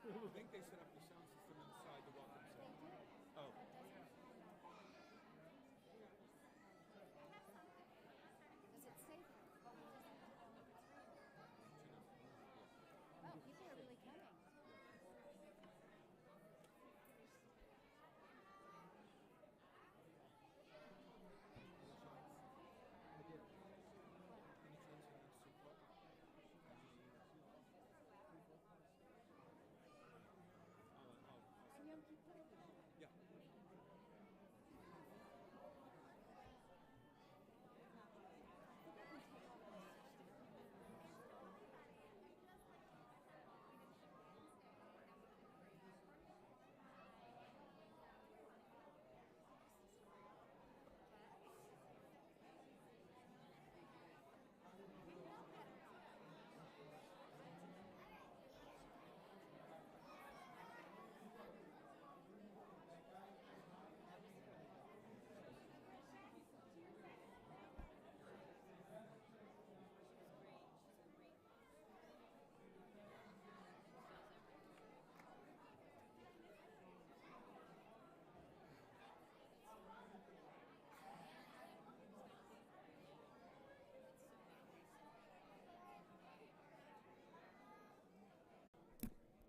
think they set up the sound system inside the welcome center. Oh. Does it say that? Wow, people are really coming. Yeah.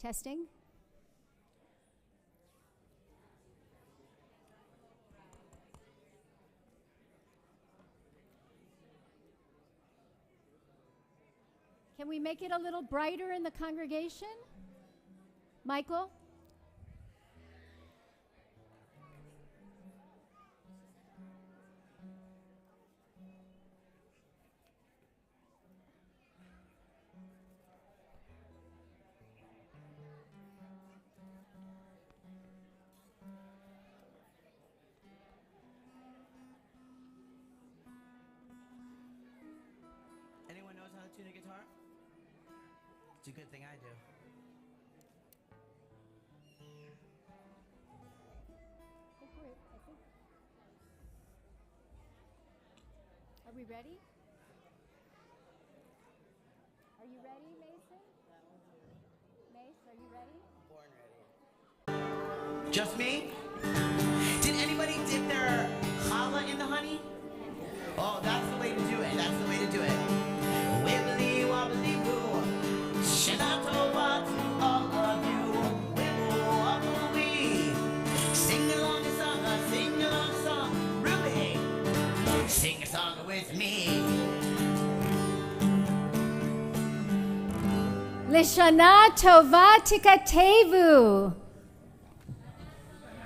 Testing. Can we make it a little brighter in the congregation? Michael? Anyone knows how to tune a guitar? It's a good thing I do. Are we ready? Are you ready, Mason? Mace, are you ready? Born ready. Just me? Did anybody dip their challah in the honey? Oh, that's the way to do it. That's the way to do it. Wibbly wobbly boo. Shana tova to all of you. Wibble wobble wee. Sing along a song. Ruby, sing a song with me. Lishana tova tikatevu.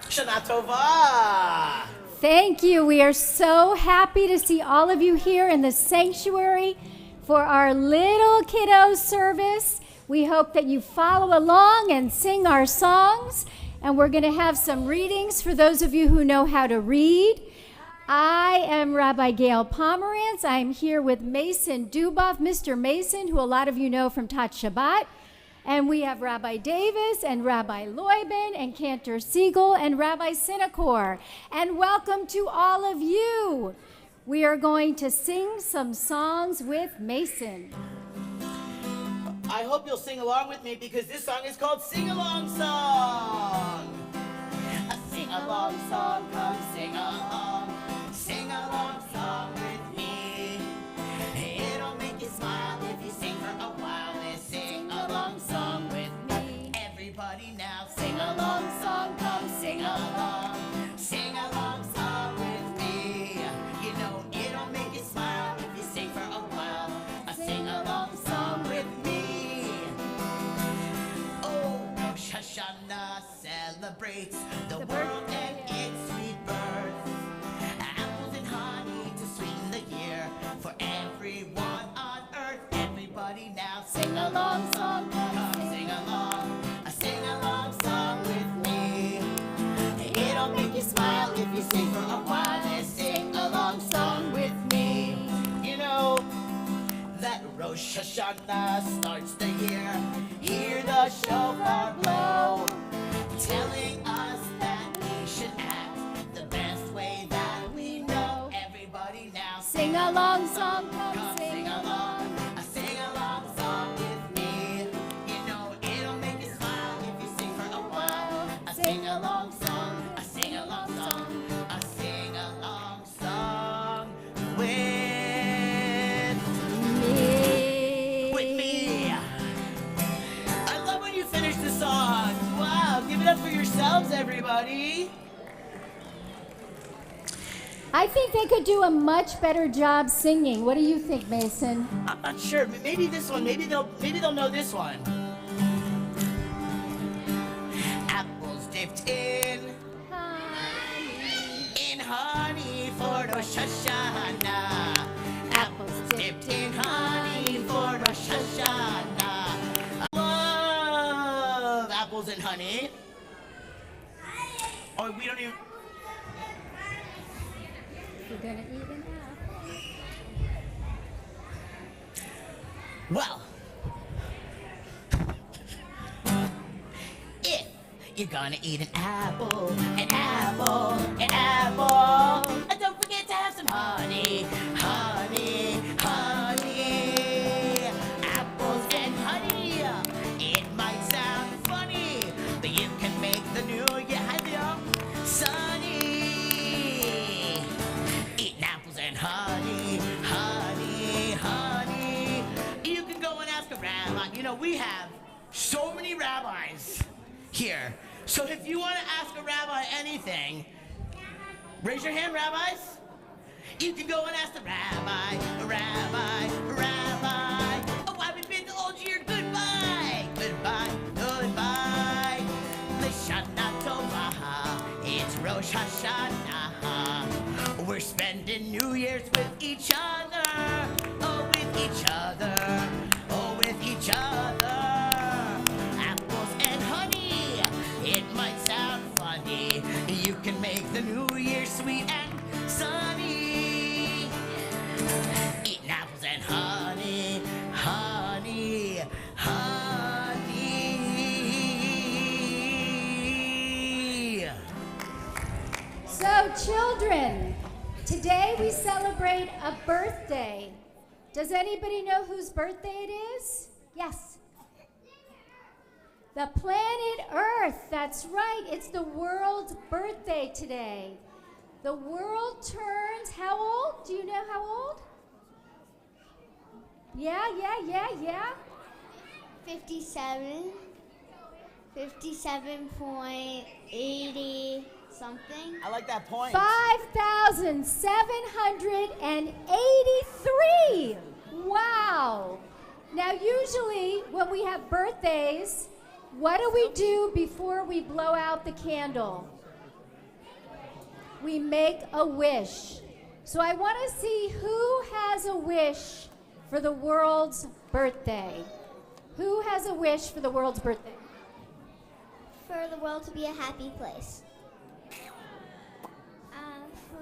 Shana tova. Thank you. We are so happy to see all of you here in the sanctuary for our little kiddo service. We hope that you follow along and sing our songs. And we're going to have some readings for those of you who know how to read. I am Rabbi Gail Pomerantz. I'm here with Mason Duboff, Mr. Mason, who a lot of you know from Tat Shabbat. And we have Rabbi Davis and Rabbi Loibin and Cantor Siegel and Rabbi Sinacor. And welcome to all of you. We are going to sing some songs with Mason. I hope you'll sing along with me because this song is called Sing Along Song. A sing along song, come sing along. Sing along song with me. It'll make you smile if you sing for a while. This sing along song with me. Everybody now sing along song, come sing along. Sing along song with me. You know it'll make you smile if you sing for a while. A sing along song with me. Oh, Rosh Hashanah celebrates the world and its sweet birth. Apples and honey to sweeten the year for everyone on earth. Everybody now sing along song, come sing along. A sing along song with me. It'll make you smile if you sing for a while. This sing along song with me. You know that Rosh Hashanah starts the year. Hear the shofar blow, telling us that we should act the best way that we know. Everybody now Sing along song, come sing along. A sing along song with me. You know it'll make you smile if you I think they could do a much better job singing. What do you think, Mason? I'm not sure. Maybe this one. Maybe they'll know this one. Apples dipped in honey for Rosh Hashanah. Apples dipped in honey for Rosh Hashanah. I love apples and honey. Oh, we don't even. We're gonna eat an apple. Well, if you're gonna eat an apple, and don't forget to have some honey, honey. Apples and honey. It might sound funny, but you can make the new year sunny. Eating apples and honey. You can go and ask a rabbi. You know, we have so many rabbis here. So if you want to ask a rabbi anything, raise your hand, rabbis. You can go and ask the rabbi. Oh, I've been the old year. Goodbye. L'shana tova. It's Rosh Hashanah. We're spending New Year's with each other. Oh, with each other. Apples and honey. It might sound funny. You can make the New Year sweet and sunny. Eating apples and honey. So, children, today we celebrate a birthday. Does anybody know whose birthday it is? Yes. The planet Earth. That's right. It's the world's birthday today. The world turns how old? Do you know how old? Yeah. 57.80 something. I like that point. 5,783. Wow. Now, usually when we have birthdays, what do we do before we blow out the candle? We make a wish. So I want to see who has a wish for the world's birthday. Who has a wish for the world's birthday? For the world to be a happy place. For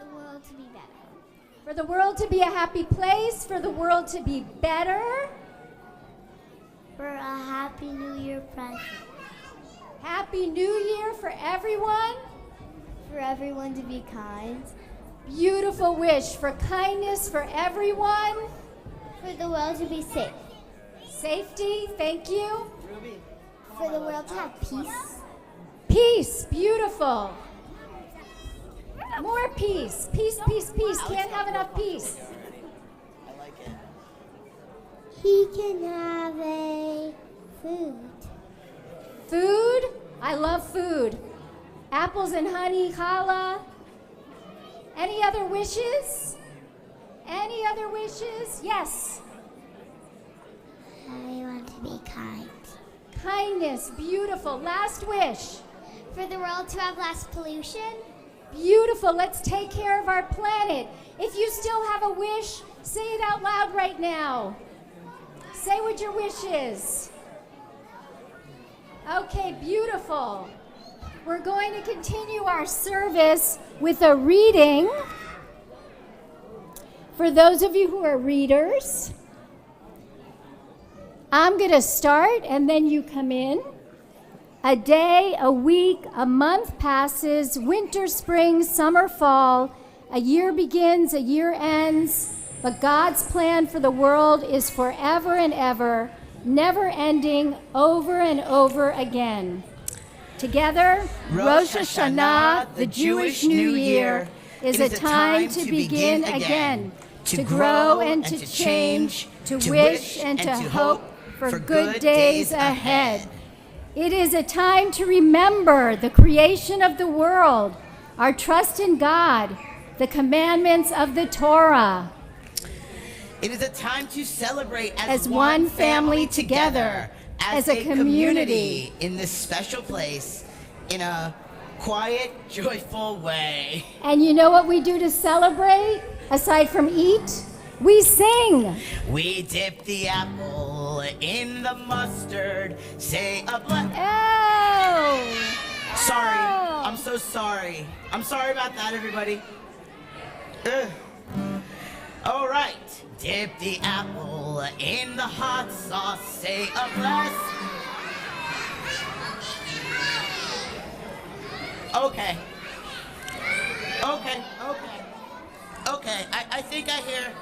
the world to be better. For the world to be a happy place, for the world to be better. For a happy New Year present. Happy New Year for everyone. For everyone to be kind. Beautiful wish for kindness for everyone. For the world to be safe. Safety, thank you. For the world to have peace. Peace, beautiful. More peace. Peace. Can't have enough peace. I like it. He can have a food. Food? I love food. Apples and honey, challah. Any other wishes? Yes. I want to be kind. Kindness, beautiful. Last wish. For the world to have less pollution. Beautiful. Let's take care of our planet. If you still have a wish, say it out loud right now. Say what your wish is. Okay, beautiful. We're going to continue our service with a reading. For those of you who are readers, I'm going to start and then you come in. A day, a week, a month passes, winter, spring, summer, fall. A year begins, a year ends. But God's plan for the world is forever and ever, never ending, over and over again. Together, Rosh Hashanah, the Jewish New Year, is a time to begin again, to grow and to change, to wish and to hope for good days ahead. It is a time to remember the creation of the world, our trust in God, the commandments of the Torah. It is a time to celebrate As one family together, as a community in this special place, in a quiet, joyful way. And you know what we do to celebrate, aside from eat? We sing. We dip the apple in the mustard, say a bless. Oh! Sorry, Oh. I'm so sorry. I'm sorry about that, everybody. Ugh. All right, dip the apple in the hot sauce, say a bless. Okay. Okay, I think I hear.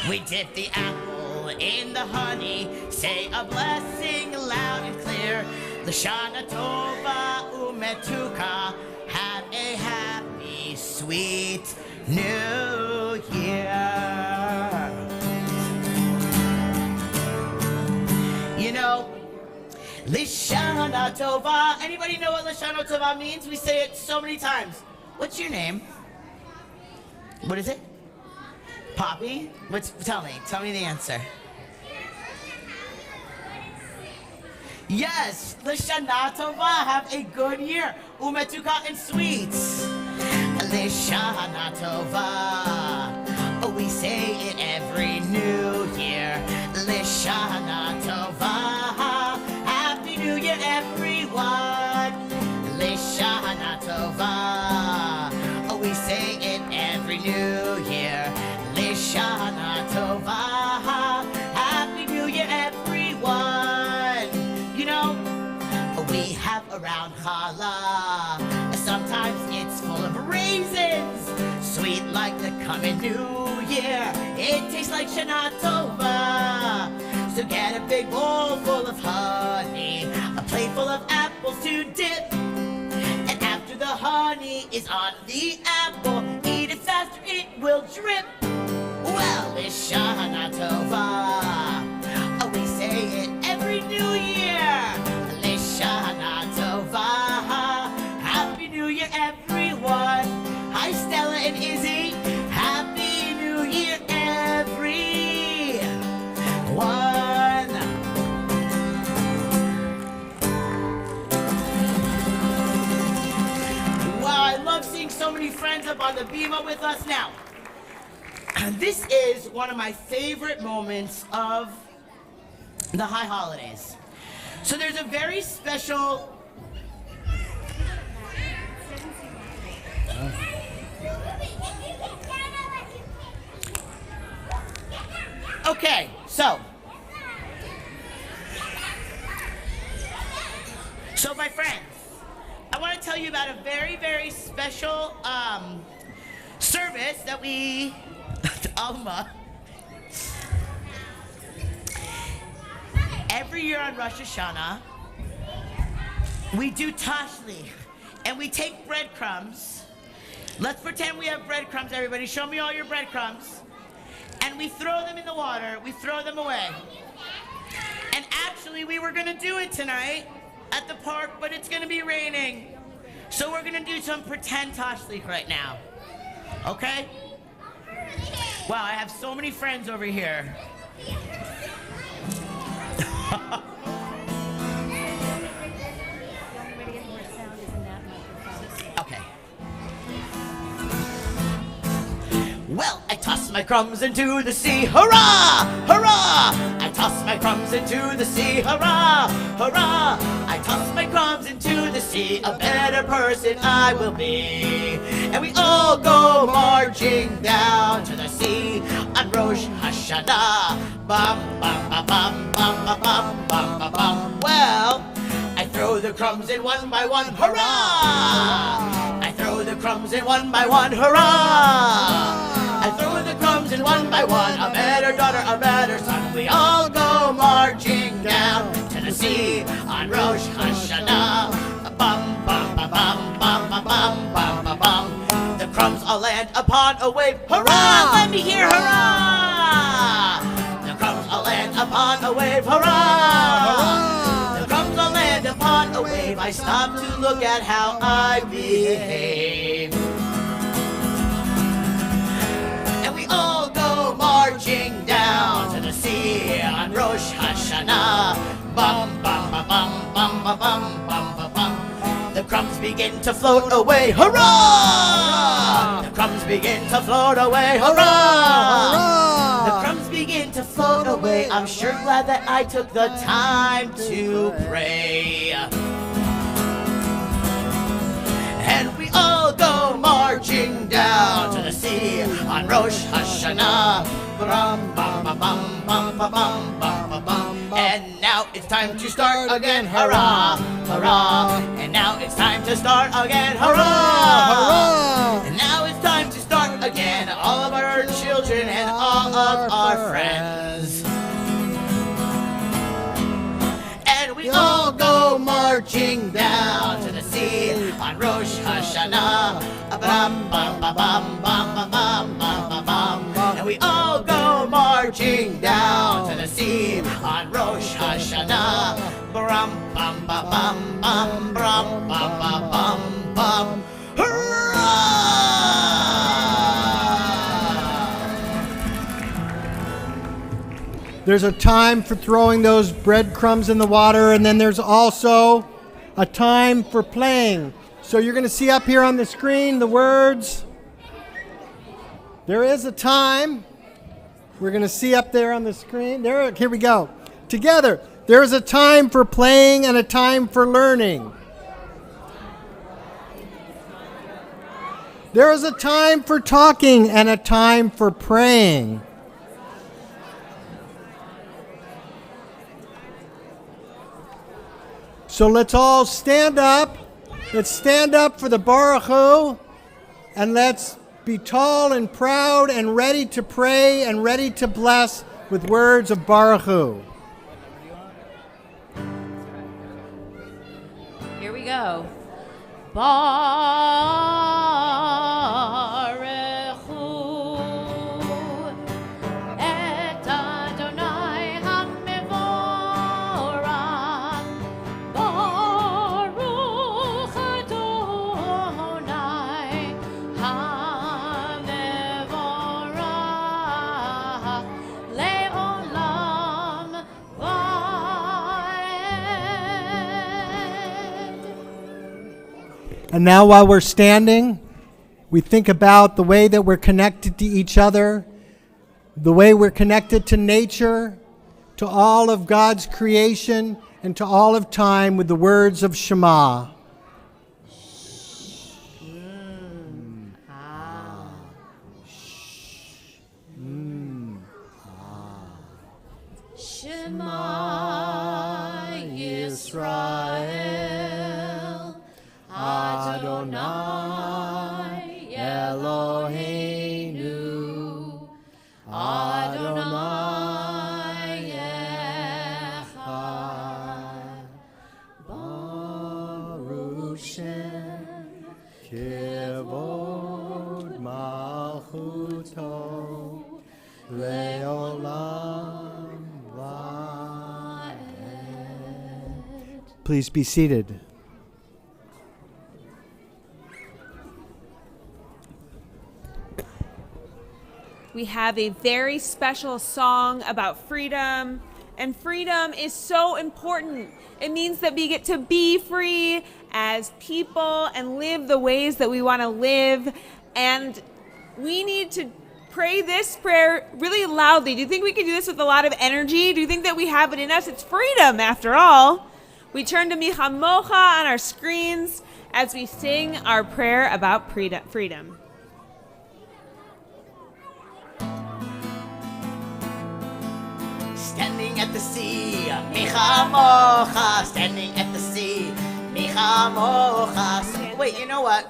We dip the apple in the honey, say a blessing loud and clear. L'shana tova umetuka, have a happy, sweet new year. You know, L'shana tova. Anybody know what L'shana tova means? We say it so many times. What's your name? What is it? Poppy? Tell me the answer. Yes, L'shana tova, have a good year. Umetuka and sweets. L'shana tova, oh, we say it every new year. L'shana tova, happy new year, everyone. L'shana tova, oh, we say it every new year. L'shana tova, happy new year, everyone. You know, we have around challah. Sometimes it's full of raisins, sweet like the coming new year. It tastes like Shana Tova. So get a big bowl full of honey, a plate full of apples to dip. And after the honey is on the apple, eat it faster, it will drip. Well, it's Shana Tova. Oh, we say it every new year. L'shana tova, happy new year, everyone. Hi, Stella and Izzy. Happy new year, everyone. Wow, I love seeing so many friends up on the bima with us now. This is one of my favorite moments of the high holidays. So there's a very special. Okay, so my friends, I want to tell you about a very, very special service that we, Alma, every year on Rosh Hashanah, we do tashli, and we take breadcrumbs. Let's pretend we have breadcrumbs, everybody. Show me all your breadcrumbs. And we throw them in the water. We throw them away. And actually, we were going to do it tonight at the park, but it's going to be raining. So we're going to do some pretend tashli right now. Okay? Wow, I have so many friends over here. Okay. Well, I toss my crumbs into the sea, hurrah, hurrah! I toss my crumbs into the sea, hurrah, hurrah! I toss my crumbs into the sea, a better person I will be. And we all go marching down to the sea on Rosh Hashanah. Bum, bum, bum, bum, bum, bum, bum, bum, bum. Well, I throw the crumbs in one by one, hurrah! I throw the crumbs in one by one, hurrah! I throw the crumbs in one by one, a better daughter, a better son. We all go marching down to the sea on Rosh Hashanah. Bum, bum, bum, bum, bum, bum, bum, bum, bum, bum. The crumbs all land upon a wave, hurrah! Let me hear hurrah! The crumbs all land upon a wave, hurrah! The crumbs all land upon a wave. I stop to look at how I behave. sea on Rosh Hashanah. Bum, bum, ba, bum, bum, ba, bum, bum, ba, bum. The crumbs begin to float away, hurrah! The crumbs begin to float away, hurrah! The crumbs begin to float away. I'm sure glad that I took the time to pray. And we all go marching down to the sea on Rosh Hashanah. Bum, bum, ba, bum, bum, ba, bum, bum, ba, bum. And now it's time to start again, hurrah, hurrah. And now it's time to start again, hurrah, and now it's time to start again, all of our children and all of our friends. And we all go marching down to the sea on Rosh Hashanah. Bum, bum, ba, bum, bum, ba, bum, bum, ba, bum. And we all go marching down to the sea on Rosh Hashanah. Bum, bum, ba, bum, bum, bum, bum, ba, bum, bum. Hurrah! There's a time for throwing those breadcrumbs in the water, and then there's also a time for playing. So you're going to see up here on the screen the words. There is a time. We're going to see up there on the screen. Here we go. Together. There is a time for playing and a time for learning. There is a time for talking and a time for praying. So let's all stand up. Let's stand up for the Baruch Hu, and let's be tall and proud and ready to pray and ready to bless with words of Baruch Hu. Here we go. Baruch Hu et Adonai HaMevorach. Baruch Adonai HaMevorach le'olam va'ed. And now while we're standing, we think about the way that we're connected to each other, the way we're connected to nature, to all of God's creation, and to all of time with the words of Shema. Shema Yisrael Adonai Eloheinu Adonai Echad Baruch Shem Kevod Malchuto Leolam Va'ed. Please be seated. We have a very special song about freedom, and freedom is so important. It means that we get to be free as people and live the ways that we want to live, and we need to pray this prayer really loudly. Do you think we can do this with a lot of energy? Do you think that we have it in us? It's freedom, after all. We turn to Michamocha on our screens as we sing our prayer about freedom. Standing at the sea, Michamocha. Standing at the sea, Michamocha. Wait, you know what?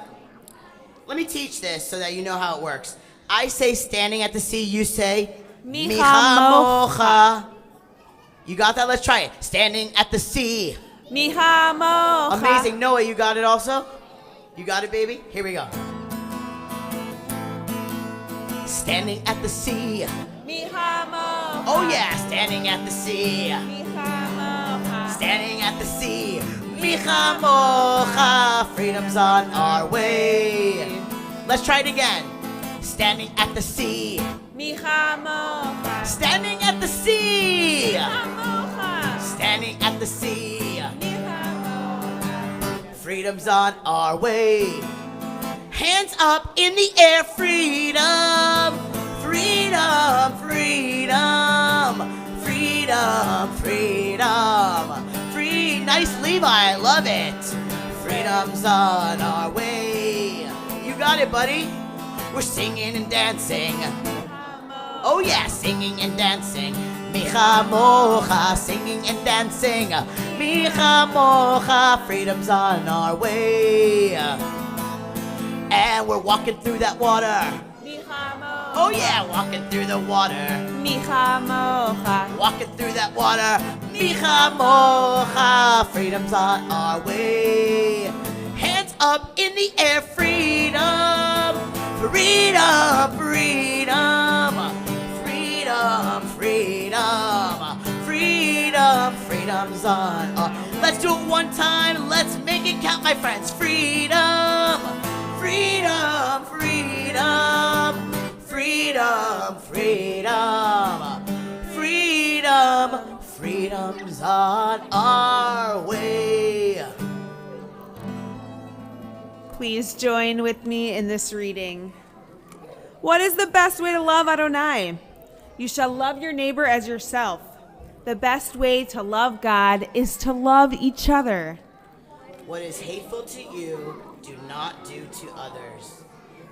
Let me teach this so that you know how it works. I say standing at the sea, you say Michamocha. You got that? Let's try it. Standing at the sea. Michamocha. Amazing. Noah, you got it also? You got it, baby? Here we go. Standing at the sea. Michamocha. Oh yeah, standing at the sea. Michamocha. Standing at the sea. Michamocha. Freedom's on our way. Let's try it again. Standing at the sea. Michamocha. Standing at the sea. sea. Hamocha. Standing at the sea. Michamocha. Freedom's on our way. Hands up in the air, freedom. Freedom, freedom. Freedom, freedom. Free, nice Levi, I love it. Freedom's on our way. You got it, buddy. We're singing and dancing. Oh yeah, singing and dancing. Micha mocha, singing and dancing. Micha mocha, freedom's on our way. And we're walking through that water. Michamocha. Oh yeah, walking through the water. Michamocha. Walking through that water. Micha mocha, freedom's on our way. Hands up in the air, freedom. Freedom, freedom. Freedom, freedom. Freedom, freedom's on our... Let's do it one time. Let's make it count, my friends. Freedom. Freedom, freedom. Freedom, freedom. Freedom, freedom's on our way. Please join with me in this reading. What is the best way to love Adonai? You shall love your neighbor as yourself. The best way to love God is to love each other. What is hateful to you, do not do to others.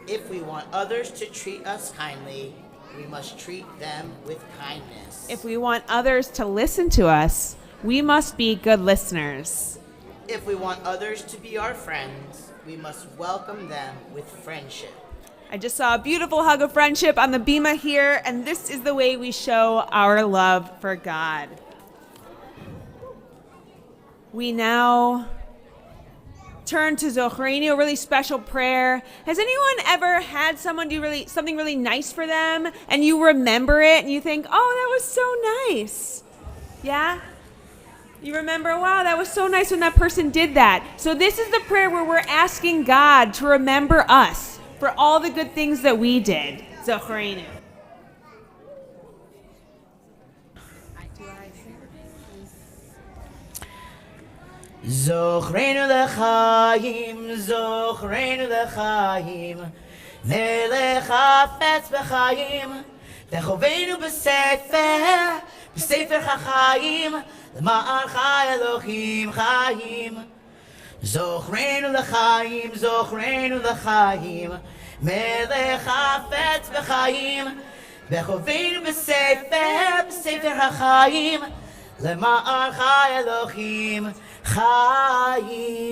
If we want others to treat us kindly, we must treat them with kindness. If we want others to listen to us, we must be good listeners. If we want others to be our friends, we must welcome them with friendship. I just saw a beautiful hug of friendship on the bima here, and this is the way we show our love for God. We now turn to Zochreinu, a really special prayer. Has anyone ever had someone do something really nice for them, and you remember it, and you think, oh, that was so nice? Yeah? You remember, wow, that was so nice when that person did that. So this is the prayer where we're asking God to remember us for all the good things that we did. Zochreinu. Zochreinu lechaim, Zochreinu lechaim, Melech hafetz b'chaim, Techoveinu b'sefer, b'sefer chachayim, L'ma'an chai Elohim chayim. Zochreinu lechaim, Zochreinu lechaim, Melech hafetz b'chaim, Techoveinu b'sefer, b'sefer chachayim, L'ma'an chai Elohim chayim.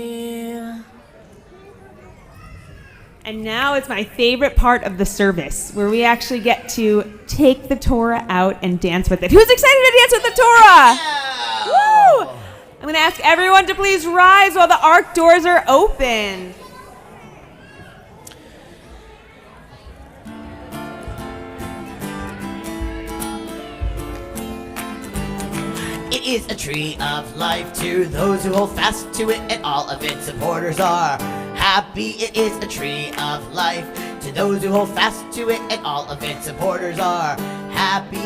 And now it's my favorite part of the service, where we actually get to take the Torah out and dance with it. Who's excited to dance with the Torah? Yeah. Woo! I'm going to ask everyone to please rise while the ark doors are open. It is a tree of life to those who hold fast to it, and all of its supporters are happy. It is a tree of life to those who hold fast to it, and all of its supporters are happy.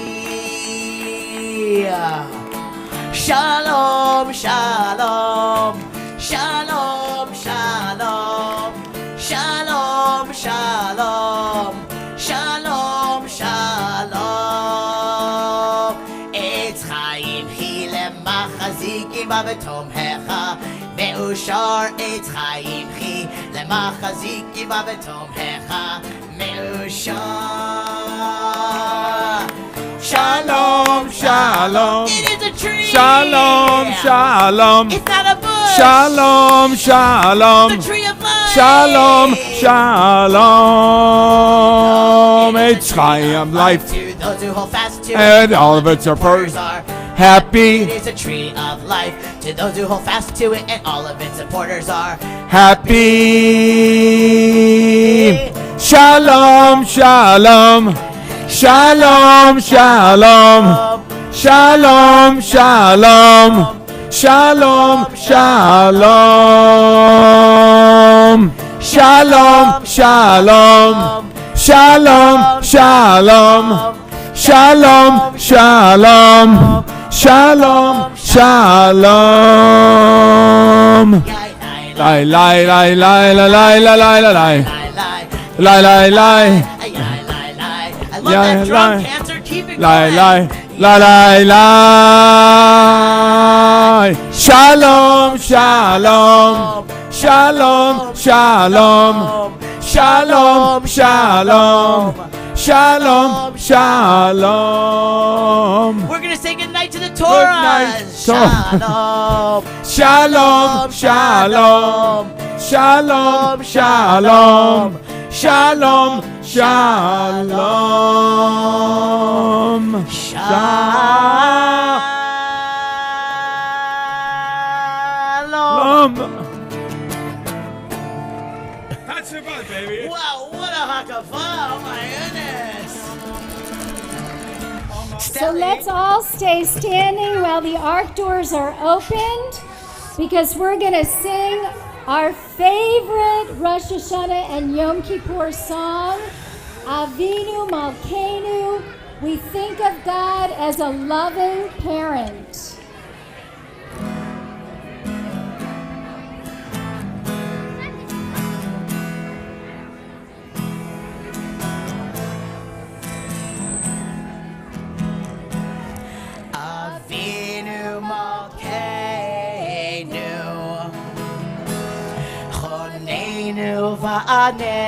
Shalom, shalom, shalom, shalom, shalom, shalom, shalom, shalom. It's Chaim Machazikim Babetomhecha Meushar Eitz Chaim Chi Lemachazikim Babetomhecha Meushar. Shalom, shalom. It is a tree. Shalom, shalom. It's not a bush. Shalom, shalom. The tree of life. Shalom, shalom. It's Chaim life, To those who hold fast to and all of its supporters are happy. It is a tree of life to those who hold fast to it, and all of its supporters are Happy. Shalom, shalom. Shalom, shalom. Shalom, shalom. Shalom, shalom. Shalom, shalom. Shalom, shalom. Shalom, shalom, shalom, shalom. Lai, lai, lai, lai, lai, lai, lai, lai, lai, lai, lai, lai. I love that drum, Cancer. Keep it Lai, going. lai, lai, lai, lai. Shalom, shalom, shalom, shalom, shalom, shalom, shalom, shalom. We're gonna say goodnight to the Torah. night, Shalom. Shalom, shalom, shalom, shalom, shalom, shalom, Shalom. That's it, baby. Wow, what a hakafah. Oh my goodness. So let's all stay standing while the ark doors are opened, because we're going to sing our favorite Rosh Hashanah and Yom Kippur song, Avinu Malkeinu. We think of God as a loving parent. Avinu Malkeinu, Choneinu va'aneinu.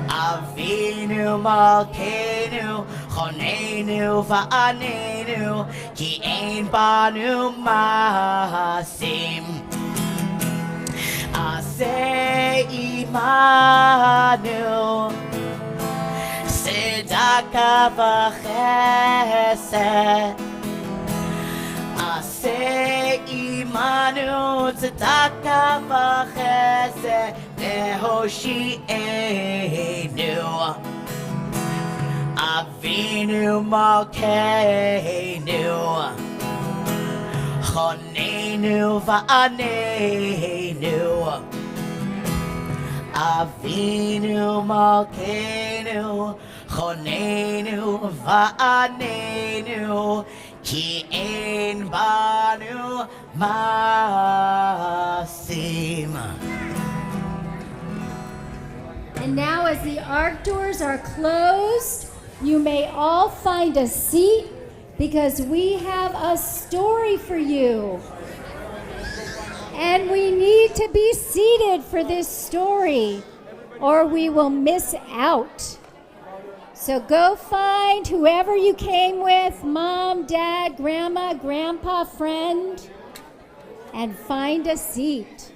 Avinu Malkeinu, Choneinu va'aneinu, Ki ein banu masim. Aseh imanu, Tzedaka v'chesed. Aseh imanu, tzedaka v'chesed, Nehoshi'enu. Avinu Malkeinu, Choneinu va'aneinu. Avinu Malkeinu, Choneinu va'aneinu, Ki ein banu masim. And now, as the ark doors are closed, you may all find a seat, because we have a story for you. And we need to be seated for this story, or we will miss out. So go find whoever you came with, mom, dad, grandma, grandpa, friend, and find a seat.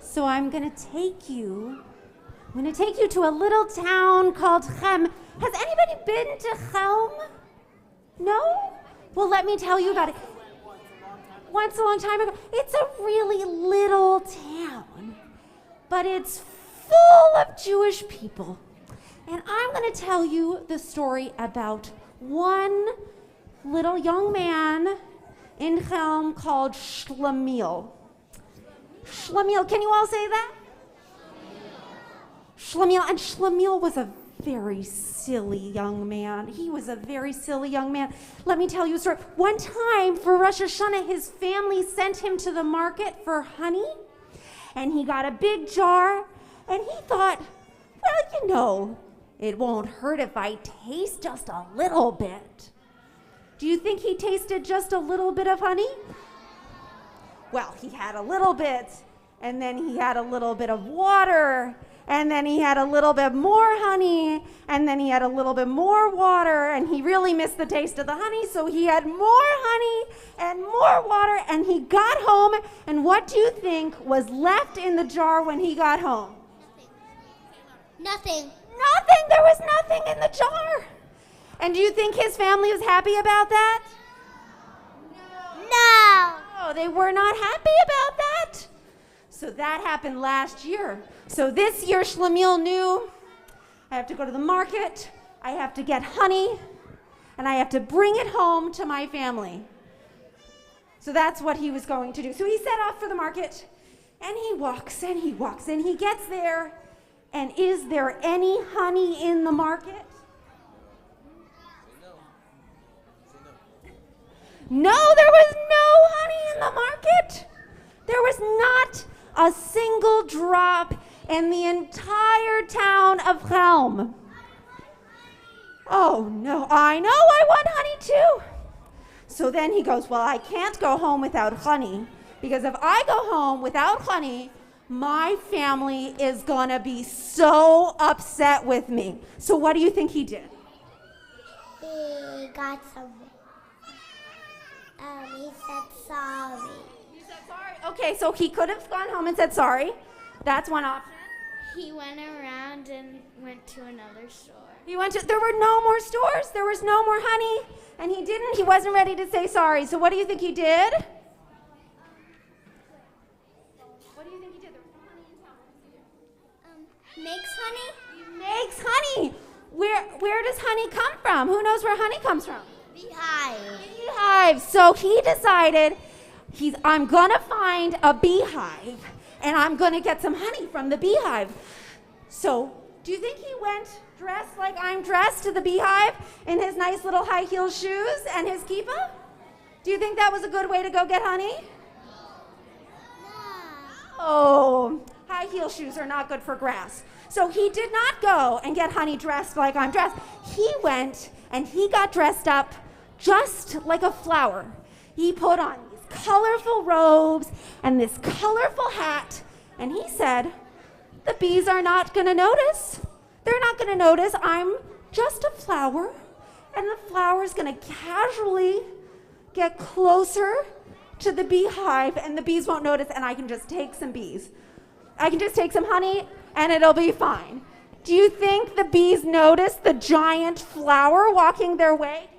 So I'm going to take you to a little town called Chem. Has anybody been to Chem? No? Well, let me tell you about it. Once a long time ago. It's a really little town, but it's full of Jewish people. And I'm going to tell you the story about one little young man in Chem called Shlomiel. Shlomiel, can you all say that? Shlomiel, and Shlomiel was a very silly young man. He was a very silly young man. Let me tell you a story. One time for Rosh Hashanah, his family sent him to the market for honey, and he got a big jar, and he thought, well, it won't hurt if I taste just a little bit. Do you think he tasted just a little bit of honey? Well, he had a little bit, and then he had a little bit of water, and then he had a little bit more honey, and then he had a little bit more water, and he really missed the taste of the honey, so he had more honey and more water, and he got home, and what do you think was left in the jar when he got home? Nothing. Nothing! There was nothing in the jar! And do you think his family was happy about that? No. Oh, they were not happy about that. So that happened last year. So this year, Shlemiel knew, I have to go to the market, I have to get honey, and I have to bring it home to my family. So that's what he was going to do. So he set off for the market, and he walks, and he walks, and he gets there, and is there any honey in the market? No, there was no honey in the market. There was not a single drop in the entire town of Chelm. Oh no, I know, I want honey too. So then he goes, well, I can't go home without honey, because if I go home without honey, my family is gonna be so upset with me. So what do you think he did? He got some. He said sorry. He said sorry. Okay, so he could have gone home and said sorry. That's one option. He went around and went to another store. There were no more stores. There was no more honey. And he wasn't ready to say sorry. So what do you think he did? What do you think he did? There was honey in town. Makes honey? He makes honey. Where does honey come from? Who knows where honey comes from? Beehive. Beehive. So he decided, I'm gonna find a beehive and I'm gonna get some honey from the beehive. So do you think he went dressed like I'm dressed to the beehive in his nice little high heel shoes and his kippah? Do you think that was a good way to go get honey? Oh, high heel shoes are not good for grass. So he did not go and get honey dressed like I'm dressed. He went and he got dressed up just like a flower. He put on these colorful robes and this colorful hat, and he said, the bees are not gonna notice. They're not gonna notice I'm just a flower, and the flower's gonna casually get closer to the beehive, and the bees won't notice, and I can just take some bees. I can just take some honey, and it'll be fine. Do you think the bees noticed the giant flower walking their way?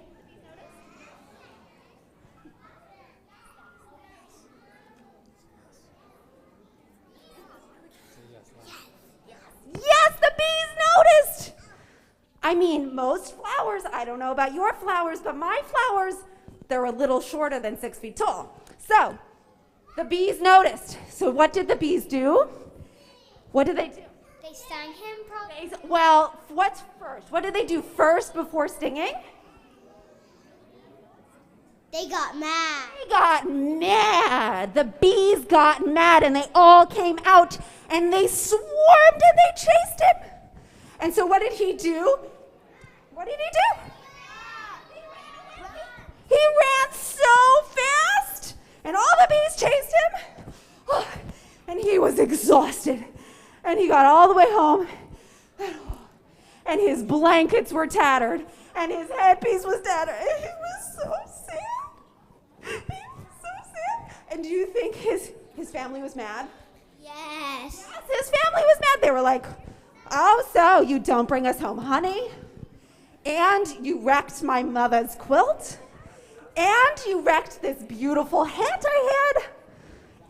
Yes, the bees noticed. I mean, most flowers, I don't know about your flowers, but my flowers, they're a little shorter than 6 feet tall. So the bees noticed. So what did the bees do? What did they do? They stung him probably. Well, what's first? What did they do first before stinging? They got mad. They got mad. The bees got mad, and they all came out, and they swarmed, and they chased him. And so what did he do? What did he do? He ran so fast, and all the bees chased him. And he was exhausted. And he got all the way home, and his blankets were tattered, and his headpiece was tattered. And he was so sad. He was so sad. And do you think his family was mad? Yes. Yes, his family was mad. They were like, oh, so you don't bring us home honey? And you wrecked my mother's quilt? And you wrecked this beautiful hat I had?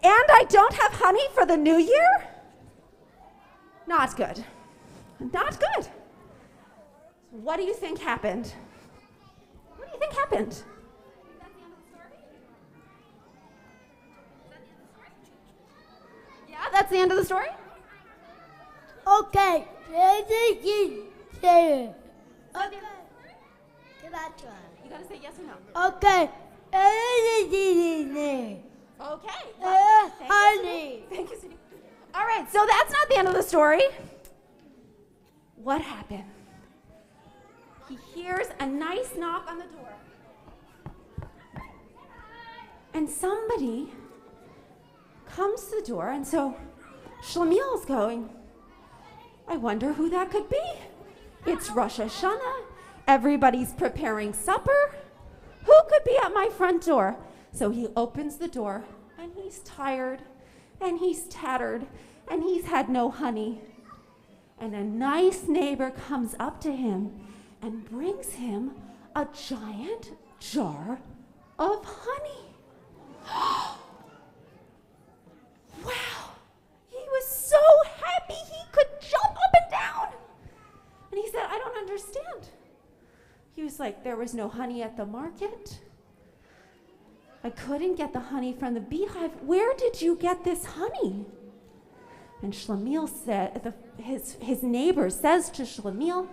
And I don't have honey for the new year? Not good. Not good. What do you think happened? What do you think happened? Yeah, that's the end of the story? Okay. Okay. You gotta say yes or no. Okay. Okay. Honey. Thank you, Cindy. All right, so that's not the end of the story. What happened? He hears a nice knock on the door. And somebody comes to the door, and so Shlemiel's going, I wonder who that could be. It's Rosh Hashanah. Everybody's preparing supper. Who could be at my front door? So he opens the door, and he's tired, and he's tattered, and he's had no honey. And a nice neighbor comes up to him and brings him a giant jar of honey. Wow. He was so happy he could jump up and down. And he said, I don't understand. He was like, there was no honey at the market. I couldn't get the honey from the beehive. Where did you get this honey? And Shlemiel said, his neighbor says to Shlemiel,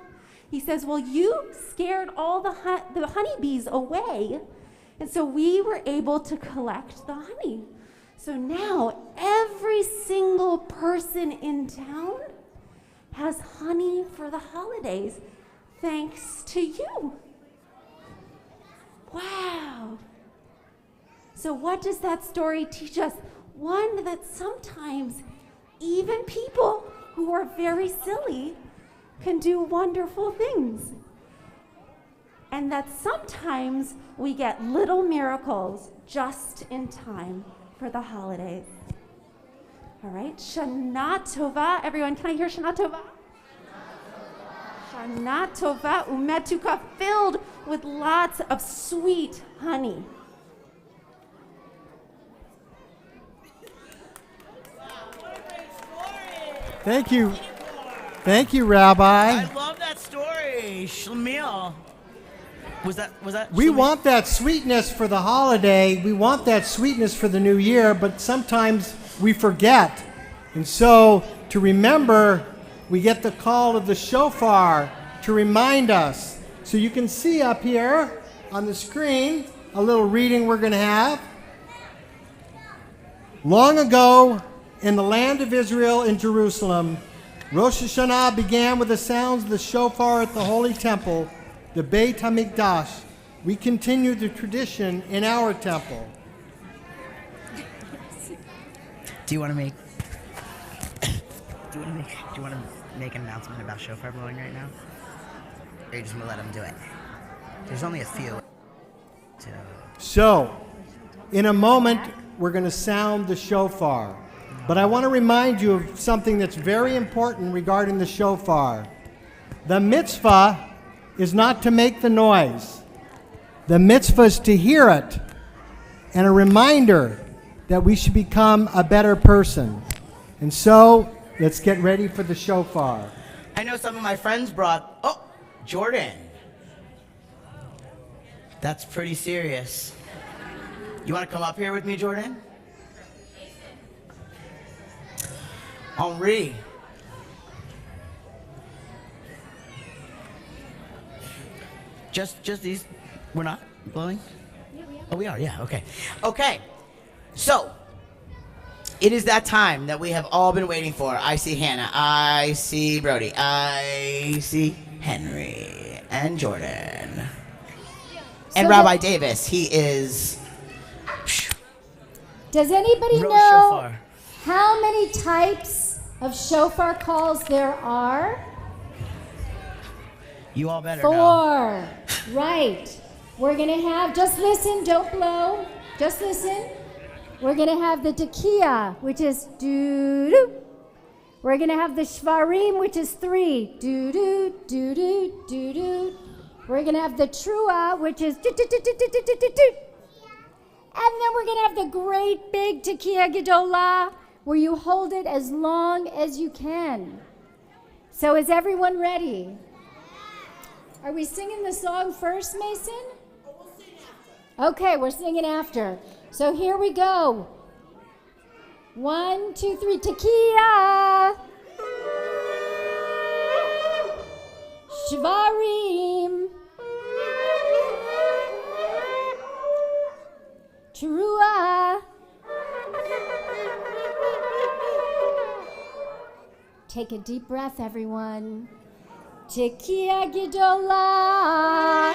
he says, well, you scared all the honeybees away, and so we were able to collect the honey. So now every single person in town has honey for the holidays, thanks to you. Wow. So what does that story teach us? One, that sometimes even people who are very silly can do wonderful things. And that sometimes we get little miracles just in time for the holidays. All right, Shana Tova. Everyone, can I hear Shana Tova? Shana Tova umetuka, filled with lots of sweet honey. Thank you. Thank you, Rabbi. I love that story, Shlemiel. Was that? We Shlemiel? want that sweetness for the holiday. We want that sweetness for the new year, but sometimes we forget. And so, to remember, we get the call of the shofar to remind us. So you can see up here on the screen a little reading we're going to have. Long ago, in the land of Israel in Jerusalem, Rosh Hashanah began with the sounds of the shofar at the Holy Temple, the Beit HaMikdash. We continue the tradition in our temple. Do you want to make an announcement about shofar blowing right now? Or you just gonna let them do it? There's only a few. So, in a moment, we're going to sound the shofar. But I want to remind you of something that's very important regarding the shofar. The mitzvah is not to make the noise. The mitzvah is to hear it, and a reminder that we should become a better person. And so, let's get ready for the shofar. I know some of my friends brought... Oh, Jordan. That's pretty serious. You want to come up here with me, Jordan? Henri. Just these. We're not blowing? Yeah, we are. Oh, we are. Yeah. Okay. Okay. So, it is that time that we have all been waiting for. I see Hannah. I see Brody. I see Henry and Jordan. And Rabbi Davis. He is. Does anybody Rosh know Shofar. how many types of shofar calls there are? You all better know. 4. Right. We're going to have, just listen, don't blow. Just listen. We're going to have the tekiah, which is doo-doo. We're going to have the shvarim, which is 3. Doo-doo, doo-doo, doo-doo. We're going to have the trua, which is doo-doo-doo-doo-doo-doo-doo. And then we're going to have the great big tekiah gedolah, where you hold it as long as you can. So is everyone ready? Are we singing the song first, Mason? We'll sing after. Okay, we're singing after. So here we go. 1, 2, 3, tekiah. Shvarim. Trua. Take a deep breath, everyone. Tekiah gedolah.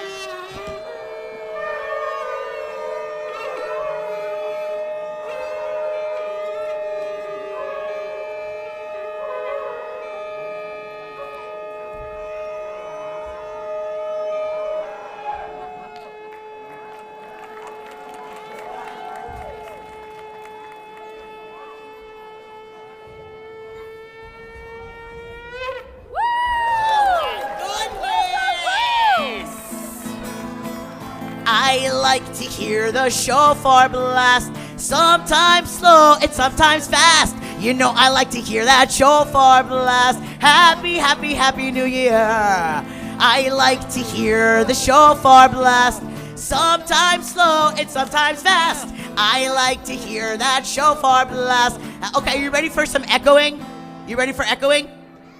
I like to hear the shofar blast. Sometimes slow and sometimes fast. You know I like to hear that shofar blast. Happy, happy, happy New Year. I like to hear the shofar blast. Sometimes slow and sometimes fast. I like to hear that shofar blast. Okay, you ready for some echoing? You ready for echoing?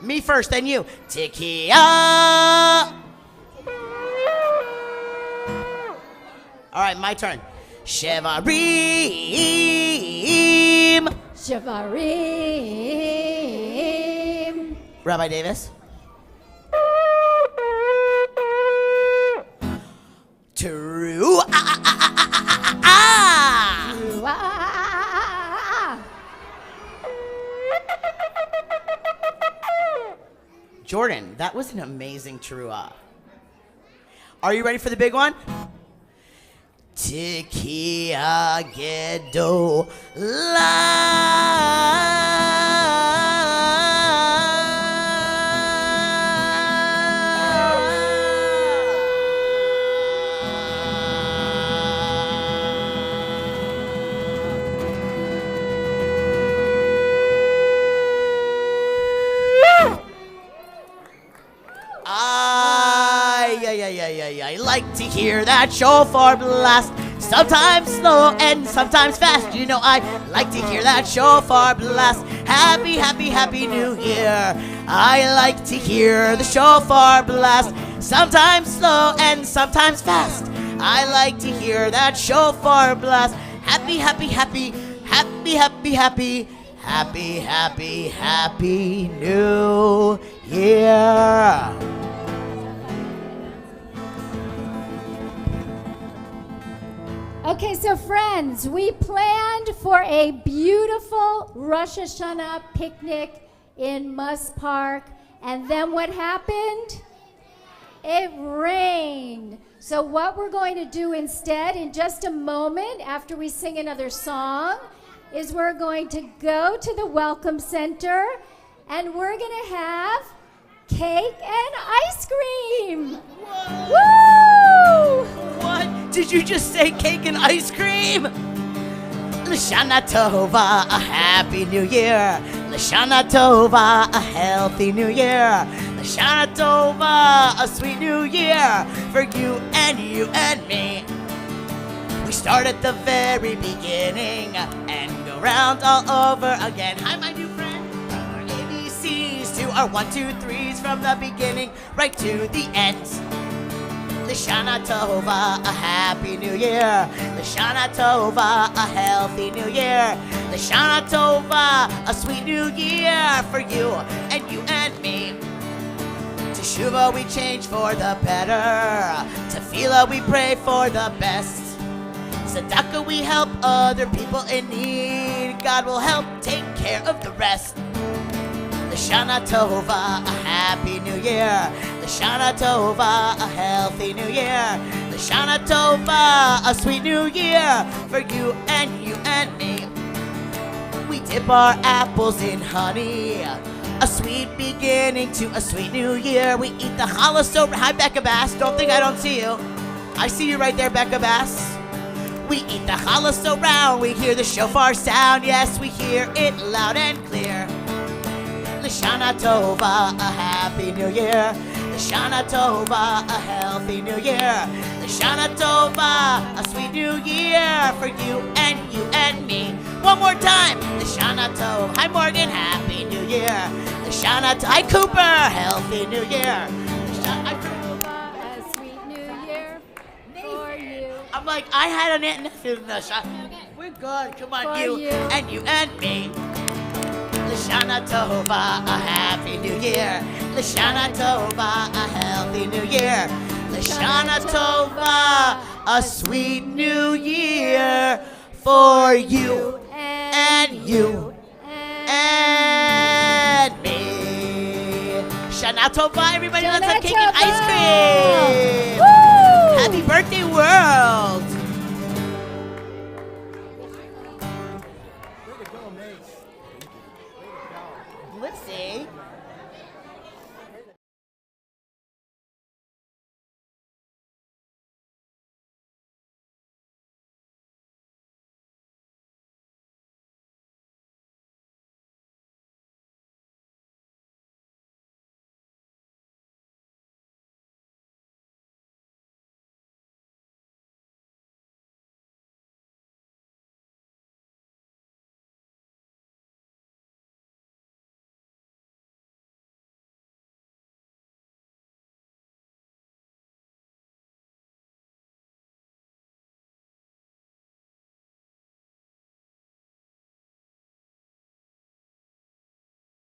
Me first, then you. Tikia. All right, my turn. Shevarim. Shavarim. Rabbi Davis. True. Jordan, that was an amazing teruah. Are you ready for the big one? Tikia gedo I like to hear that shofar blast. Sometimes slow and sometimes fast. You know I like to hear that shofar blast. Happy, happy, happy New Year. I like to hear the shofar blast. Sometimes slow and sometimes fast. I like to hear that shofar blast. Happy, happy, happy, happy, happy, happy, happy, happy, happy New Year. Okay, so friends, we planned for a beautiful Rosh Hashanah picnic in Muss Park, and then what happened? It rained. So what we're going to do instead, in just a moment, after we sing another song, is we're going to go to the Welcome Center, and we're going to have cake and ice cream. Woo! What? Did you just say cake and ice cream? L'shana tova, a happy new year. L'shana tova, a healthy new year. L'shana tova, a sweet new year for you and me. We start at the very beginning and go round all over again. Hi, my new friend. Our ABCs to our 1, 2, 3s from the beginning right to the end. L'shana tova, a happy new year. L'shana tova, a healthy new year. L'shana tova, a sweet new year for you and me. Teshuvah we change for the better. Tefillah we pray for the best. Tzedakah we help other people in need. God will help take care of the rest. L'shana tova, a happy new year. L'shana tova, a healthy new year. L'shana tova, a sweet new year for you and me. We dip our apples in honey, a sweet beginning to a sweet new year. We eat the challah so. Hi, Becca Bass. Don't think I don't see you. I see you right there, Becca Bass. We eat the challah so round. We hear the shofar sound. Yes, we hear it loud and clear. L'shana tova, a happy new year. L'shana tova, a healthy new year. L'shana tova, a sweet new year for you and me. One more time. L'shana tova. Hi, Morgan. Happy New Year. L'shana tova. Hi, Cooper. Healthy New Year. L'shana tova, A sweet new year for you. I'm like, I had an nephew in the shot. We're good. Come on, For you you. and me. L'shana tova, a happy new year. L'shana tova, a healthy new year. L'shana tova, a sweet new year for you and me. Shana tova, everybody. Let's have cake and ice cream. Woo! Happy birthday, world. Blissy.